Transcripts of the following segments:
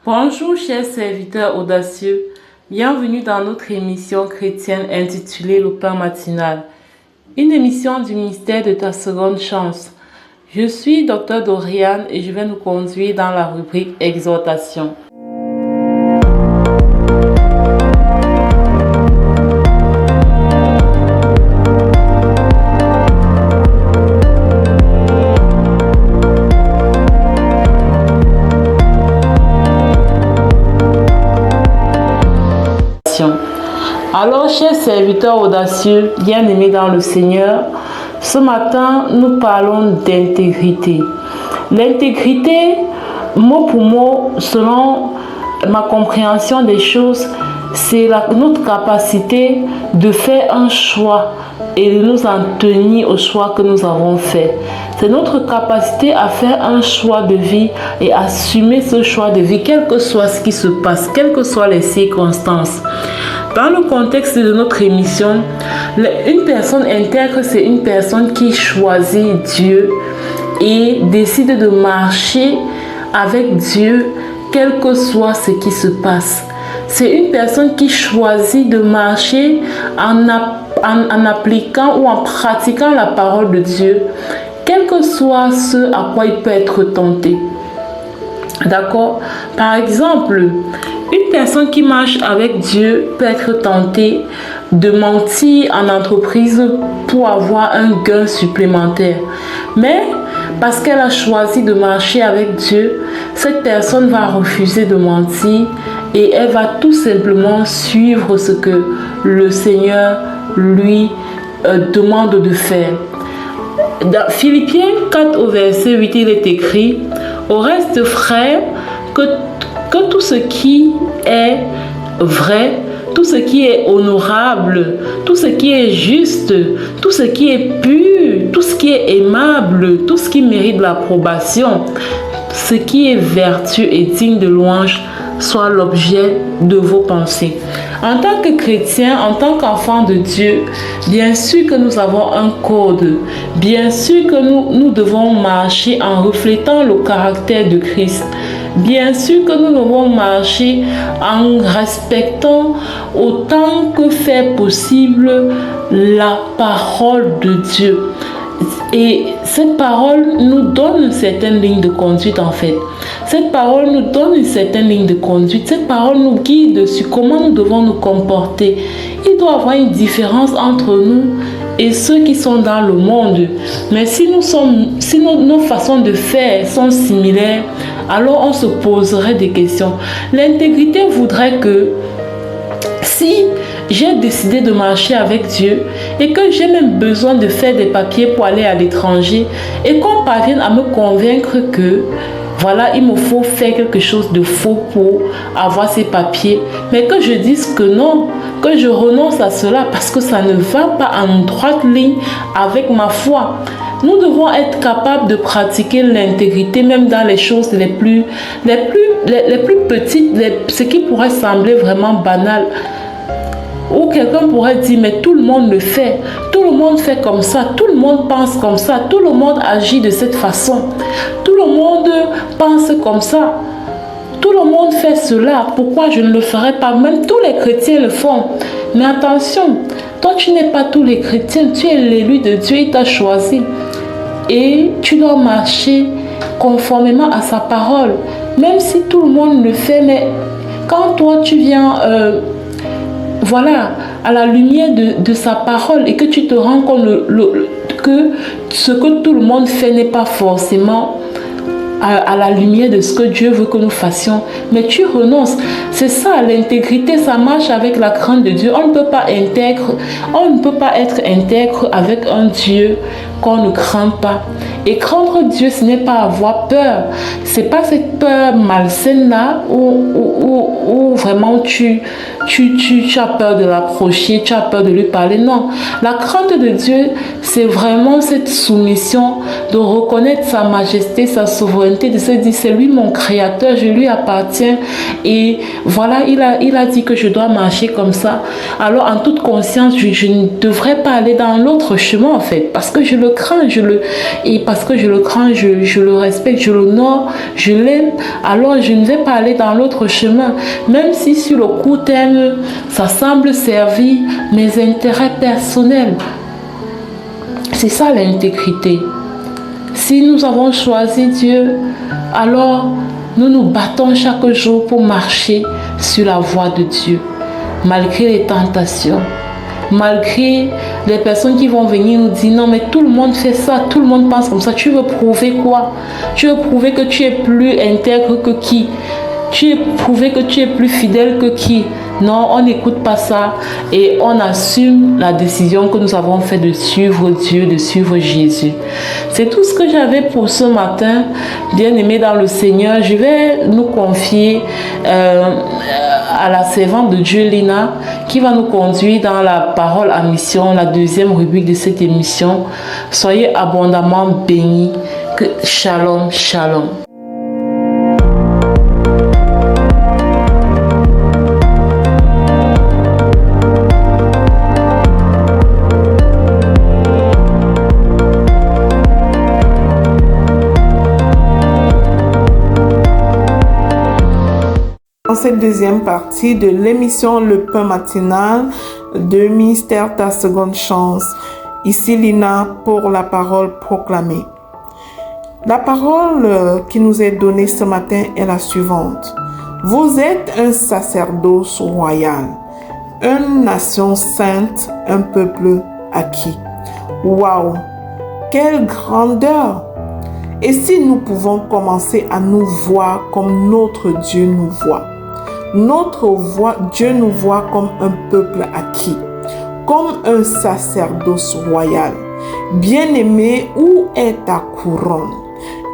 Bonjour chers serviteurs audacieux, bienvenue dans notre émission chrétienne intitulée Le Pain matinal, une émission du ministère de ta seconde chance. Je suis Dr Doriane et je vais nous conduire dans la rubrique Exhortation. Alors, chers serviteurs audacieux, bien-aimés dans le Seigneur, ce matin, nous parlons d'intégrité. L'intégrité, mot pour mot, selon ma compréhension des choses, c'est notre capacité de faire un choix et de nous en tenir au choix que nous avons fait. C'est notre capacité à faire un choix de vie et assumer ce choix de vie, quel que soit ce qui se passe, quelles que soient les circonstances. Dans le contexte de notre émission, une personne intègre, c'est une personne qui choisit Dieu et décide de marcher avec Dieu, quel que soit ce qui se passe. C'est une personne qui choisit de marcher en appliquant ou en pratiquant la parole de Dieu, quel que soit ce à quoi il peut être tenté. D'accord? Par exemple, une personne qui marche avec Dieu peut être tentée de mentir en entreprise pour avoir un gain supplémentaire. Mais parce qu'elle a choisi de marcher avec Dieu, cette personne va refuser de mentir et elle va tout simplement suivre ce que le Seigneur lui demande de faire. Dans Philippiens 4 au verset 8, il est écrit: au reste, frères, que tout ce qui est vrai, tout ce qui est honorable, tout ce qui est juste, tout ce qui est pur, tout ce qui est aimable, tout ce qui mérite l'approbation, ce qui est vertueux et digne de louange, soit l'objet de vos pensées. En tant que chrétien, en tant qu'enfant de Dieu, bien sûr que nous avons un code, bien sûr que nous devons marcher en reflétant le caractère de Christ. Bien sûr que nous devons marcher en respectant autant que faire possible la parole de Dieu. Et cette parole nous donne une certaine ligne de conduite en fait. Cette parole nous donne une certaine ligne de conduite. Cette parole nous guide sur comment nous devons nous comporter. Il doit y avoir une différence entre nous et ceux qui sont dans le monde. Mais si nos façons de faire sont similaires, alors on se poserait des questions. L'intégrité voudrait que si j'ai décidé de marcher avec Dieu et que j'ai même besoin de faire des papiers pour aller à l'étranger et qu'on parvienne à me convaincre que voilà, il me faut faire quelque chose de faux pour avoir ces papiers, mais que je dise que non, que je renonce à cela parce que ça ne va pas en droite ligne avec ma foi. Nous devons être capables de pratiquer l'intégrité même dans les choses les plus petites, ce qui pourrait sembler vraiment banal. Ou quelqu'un pourrait dire, mais tout le monde le fait, tout le monde fait comme ça, tout le monde pense comme ça, tout le monde agit de cette façon, tout le monde pense comme ça, tout le monde fait cela, pourquoi je ne le ferais pas? Même tous les chrétiens le font. Mais attention, toi tu n'es pas tous les chrétiens, tu es l'élu de Dieu, il t'a choisi. Et tu dois marcher conformément à sa parole, même si tout le monde le fait, mais quand toi tu viens... à la lumière de sa parole et que tu te rends compte que ce que tout le monde fait n'est pas forcément à la lumière de ce que Dieu veut que nous fassions, mais tu renonces. C'est ça, l'intégrité, ça marche avec la crainte de Dieu. On ne peut pas être intègre avec un Dieu qu'on ne craint pas. Et craindre Dieu, ce n'est pas avoir peur. C'est pas cette peur malsaine là où vraiment tu as peur de l'approcher, tu as peur de lui parler. Non, la crainte de Dieu, c'est vraiment cette soumission de reconnaître sa majesté, sa souveraineté, de se dire c'est lui mon créateur, je lui appartiens. Et voilà, il a dit que je dois marcher comme ça. Alors en toute conscience, je ne devrais pas aller dans l'autre chemin en fait, parce que je le crains, et parce que je le crains, je le respecte, je l'honore, je l'aime, alors je ne vais pas aller dans l'autre chemin. Même si sur le court terme, ça semble servir mes intérêts personnels. C'est ça l'intégrité. Si nous avons choisi Dieu, alors nous nous battons chaque jour pour marcher sur la voie de Dieu, malgré les tentations, malgré les personnes qui vont venir nous dire non mais tout le monde fait ça, tout le monde pense comme ça. Tu veux prouver quoi? Tu veux prouver que tu es plus intègre que qui? Tu veux prouver que tu es plus fidèle que qui? Non, on n'écoute pas ça et on assume la décision que nous avons faite de suivre Dieu, de suivre Jésus. C'est tout ce que j'avais pour ce matin. Bien-aimés dans le Seigneur, je vais nous confier à la servante de Dieu, Lina, qui va nous conduire dans la parole à mission, la deuxième rubrique de cette émission. Soyez abondamment bénis. Shalom, shalom. Dans cette deuxième partie de l'émission Le Pain Matinal de Ministère Ta Seconde Chance, ici Lina pour la parole proclamée. La parole qui nous est donnée ce matin est la suivante. Vous êtes un sacerdoce royal, une nation sainte, un peuple acquis. Waouh! Quelle grandeur! Et si nous pouvons commencer à nous voir comme notre Dieu nous voit? Dieu nous voit comme un peuple acquis, comme un sacerdoce royal. Bien-aimé, où est ta couronne?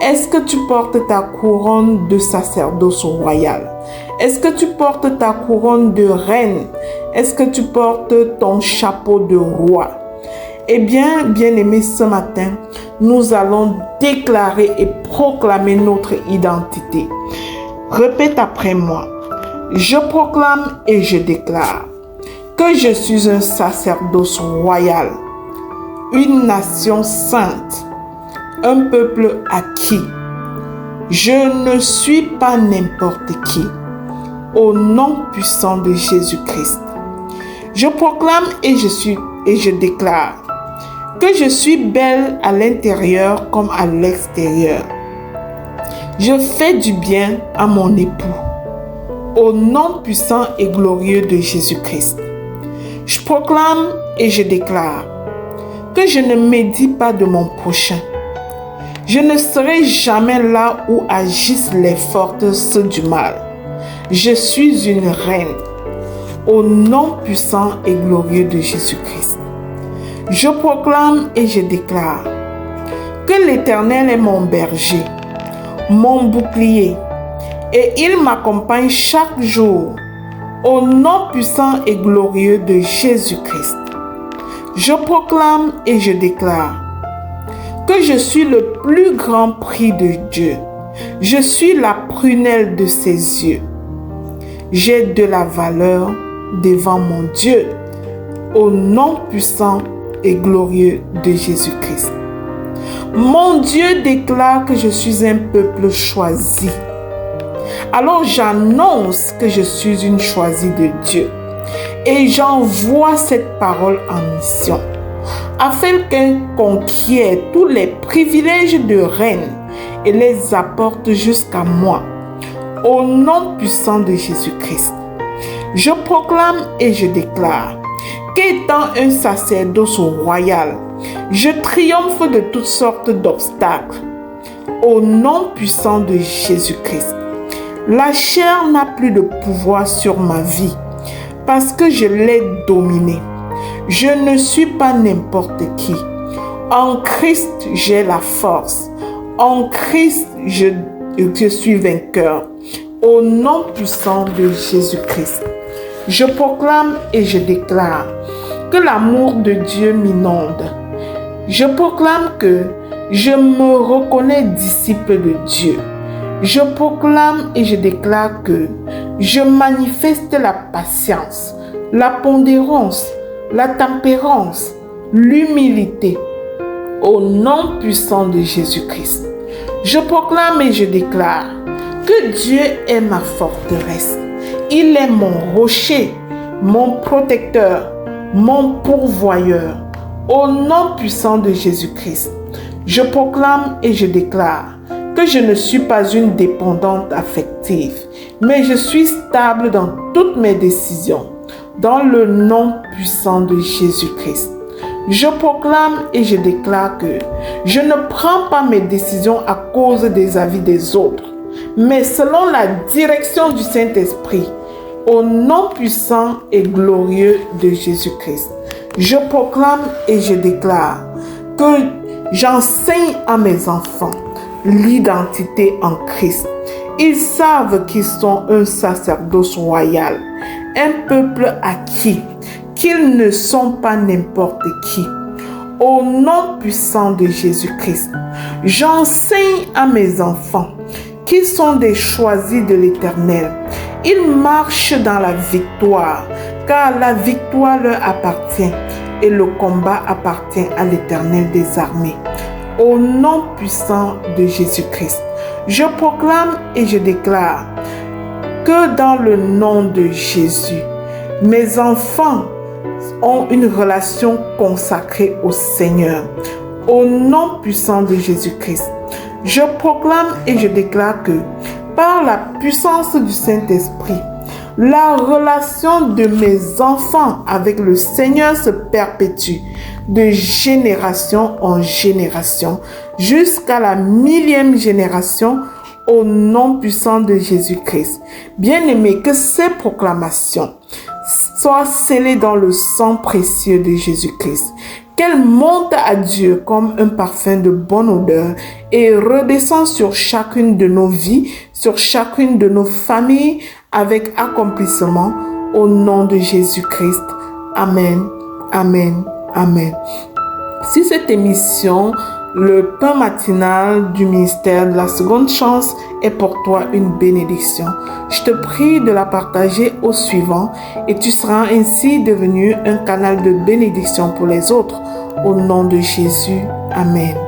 Est-ce que tu portes ta couronne de sacerdoce royal? Est-ce que tu portes ta couronne de reine? Est-ce que tu portes ton chapeau de roi? Eh bien, bien-aimé, ce matin, nous allons déclarer et proclamer notre identité. Répète après moi. Je proclame et je déclare que je suis un sacerdoce royal, une nation sainte, un peuple acquis. Je ne suis pas n'importe qui. Au nom puissant de Jésus-Christ. Je proclame et je déclare que je suis belle à l'intérieur comme à l'extérieur. Je fais du bien à mon époux. Au nom puissant et glorieux de Jésus-Christ. Je proclame et je déclare que je ne médis pas de mon prochain. Je ne serai jamais là où agissent les forces du mal. Je suis une reine. Au nom puissant et glorieux de Jésus-Christ. Je proclame et je déclare que l'Éternel est mon berger, mon bouclier, et il m'accompagne chaque jour au nom puissant et glorieux de Jésus-Christ. Je proclame et je déclare que je suis le plus grand prix de Dieu. Je suis la prunelle de ses yeux. J'ai de la valeur devant mon Dieu au nom puissant et glorieux de Jésus-Christ. Mon Dieu déclare que je suis un peuple choisi. Alors j'annonce que je suis une choisie de Dieu et j'envoie cette parole en mission afin qu'elle conquiert tous les privilèges de reine et les apporte jusqu'à moi au nom puissant de Jésus-Christ. Je proclame et je déclare qu'étant un sacerdoce royal, je triomphe de toutes sortes d'obstacles au nom puissant de Jésus-Christ. La chair n'a plus de pouvoir sur ma vie parce que je l'ai dominée. Je ne suis pas n'importe qui. En Christ, j'ai la force. En Christ, je suis vainqueur. Au nom puissant de Jésus-Christ. Je proclame et je déclare que l'amour de Dieu m'inonde. Je proclame que je me reconnais disciple de Dieu. Je proclame et je déclare que je manifeste la patience, la pondérance, la tempérance, l'humilité. au nom puissant de Jésus-Christ. Je proclame et je déclare que Dieu est ma forteresse. Il est mon rocher, mon protecteur, mon pourvoyeur. Au nom puissant de Jésus-Christ, je proclame et je déclare que je ne suis pas une dépendante affective, mais je suis stable dans toutes mes décisions. Dans le nom puissant de Jésus-Christ, je proclame et je déclare que je ne prends pas mes décisions à cause des avis des autres, mais selon la direction du Saint-Esprit, au nom puissant et glorieux de Jésus-Christ. Je proclame et je déclare que j'enseigne à mes enfants l'identité en Christ. Ils savent qu'ils sont un sacerdoce royal, un peuple acquis, qu'ils ne sont pas n'importe qui. Au nom puissant de Jésus-Christ, j'enseigne à mes enfants qu'ils sont des choisis de l'Éternel. Ils marchent dans la victoire, car la victoire leur appartient et le combat appartient à l'Éternel des armées. Au nom puissant de Jésus-Christ, je proclame et je déclare que dans le nom de Jésus, mes enfants ont une relation consacrée au Seigneur. Au nom puissant de Jésus-Christ, je proclame et je déclare que par la puissance du Saint-Esprit, la relation de mes enfants avec le Seigneur se perpétue de génération en génération jusqu'à la 1000e génération au nom puissant de Jésus-Christ. Bien-aimés, que ces proclamations soient scellées dans le sang précieux de Jésus-Christ. Qu'elle monte à Dieu comme un parfum de bonne odeur et redescend sur chacune de nos vies, sur chacune de nos familles avec accomplissement au nom de Jésus-Christ. Amen, amen, amen. Si cette émission, le pain matinal du ministère de la seconde chance, est pour toi une bénédiction, je te prie de la partager au suivant et tu seras ainsi devenu un canal de bénédiction pour les autres. Au nom de Jésus, amen.